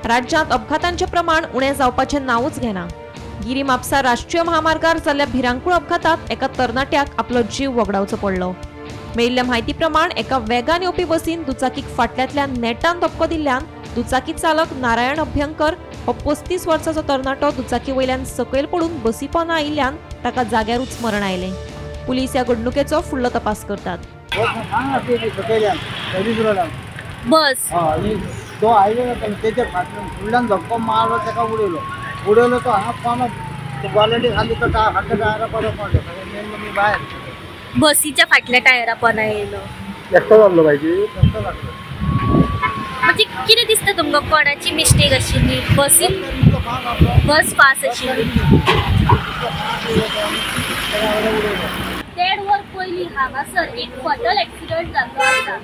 राज्यात अपघातांचे प्रमाण उणे जावपाचे नावच घेना। गिरी म्हापसा राष्ट्रीय महामार्गार जाल्ल्या भिरांकूळ अपघातात एका तरणाट्याक आपलो जीव वगडावचो पडलो। मेळिल्ल्या म्हायती प्रमाण एका वेगान येवपी बसीन दुचाकीक फाटल्यातल्यान नेटान धपको दिल्ल्यान दुचाकी चालक नारायण अभ्यंकर हो 35 वर्साचो तरणाटो दुचाकी वयल्यान सकयल पडून बसी पोंदा आयिल्ल्यान ताका जाग्यारूच मरण आयलें। पुलीस ह्या घडणुकेचो फुडलो तपास करतात। बस तो आयले त्याच्या फुडल्यान धक्को मारलो ताका उडयलो तो हांगा कोण क्वालिटी खाली तो हात टायरा परत पडलो मी बाहेर बसीच्या फाटल्या टायरा पोंदा येयलो। एकटो लागलो पाहिजे एकटो लागलो म्हणजे किती दिसता तुमकां कोणाची मिस्टेक आशिल्ली? बसीन बस पास आशिल्ली। 1.5 वर पयलीं हांगासर एक फटल एक्सिडेंट जाल्लो आसा।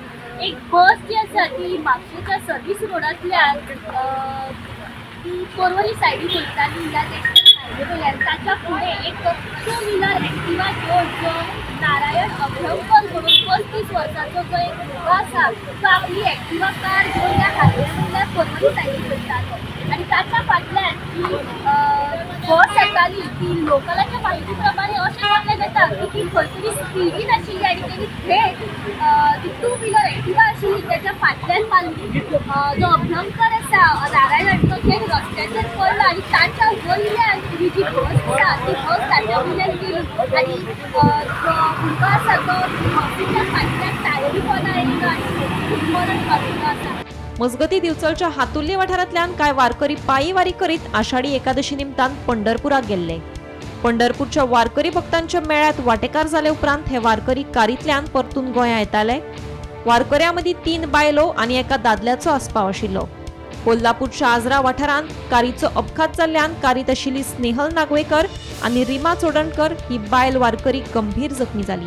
एक बस जी आसा ती म्हापशेच्या सर्वीस रोडांतल्यान ती पर्वरी सायडीक वयताली ह्या नॅशनल हायवे वयल्यान ताच्या फुडें एक 2 व्हिलर एक्टिवा जो नारायण अभ्यंकर म्हणून 35 वर्साचो जो एक भुरगो आसा तो आपली एक्टिवा कार घेवन ह्या हायवे वयल्यान पर्वरी सायडीक वयतालो आनी ताच्या फाटल्यान ती बस येताली ती लोकलांच्या म्हायती प्रमाणे अशें मानलें जाता की ती खंय तरी स्पिडीन आशिल्ली आनी तेणी थेट ती 2 व्हिलर एक्टिवा आशिल्ली त्याच्या फाटल्यान मारली। जो अभ्यंकर आसा नारायण तो थेट रस्त्याचेर पडलो आनी ताच्या वयल्यान ही जी बस आसा ती बस ताच्या वयल्यान गेली आनी जो भुरगो आसा तो बसीच्या फाटल्यान टायरी पोंदा आयिल्लो आनी मरण पाविल्लो आसा। मजगती दिवचलच्या हातुल्ली वाठारांतल्यान कांय वारकरी पायी वारी करीत आषाढी एकादशी निमतान पंढरपुराक गेल्ले। पंढरपूरच्या वारकरी भक्तांच्या मेळ्यात वांटेकार जाले उपरांत हे वारकरी कारींतल्यान परतून गोंया येताले। वारकऱ्यांमदीं 3 बायलो आनी एका दादल्याचो आस्पाव आशिल्लो। कोल्हापूरच्या आजरा वाठारांत कारीचो अपघात जाल्ल्यान कारीत आशिल्ली स्नेहल नागवेकर आनी रिमा चोडणकर ही बायल वारकरी गंभीर जखमी जाली,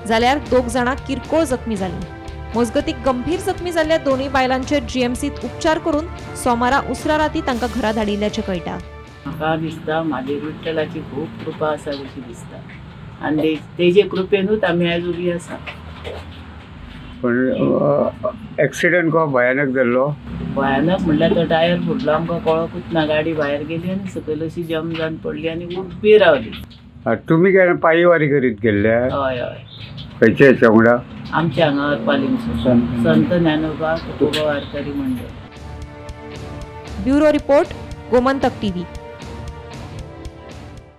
जाल्यार 2 जाणां किरकोळ जखमी जालीं। मजगतीक गंभीर जखमी जाल्ल्या दोनूय बायलांचेर जीएमसीत उपचार करून सोमारा उसरा राती तांकां घरा धाडिल्ल्याचें कळटा। म्हाका दिसता म्हाजेर विठ्ठलाची खूब कृपा आसा अशी दिसता आनी तेजे कृपेनूच आमी आयज उबी आसा। पण एक्सिडेंट को भयानक जाल्लो? भयानक म्हणल्यार तो टायर फुटलो आमकां कळकूच ना। गाडी भायर गेली आनी सकयल अशी जम जावन पडली आनी उबी रावली। तुमी केन्ना पायी वारी करीत गेल्ले? हय हय। खंयचे हेच्या वांगडा? आमच्या हांगा अरपालींसून संत ज्ञानोबा तुकोबा वारकरी मंडळ। Bureau report, Gomantak TV.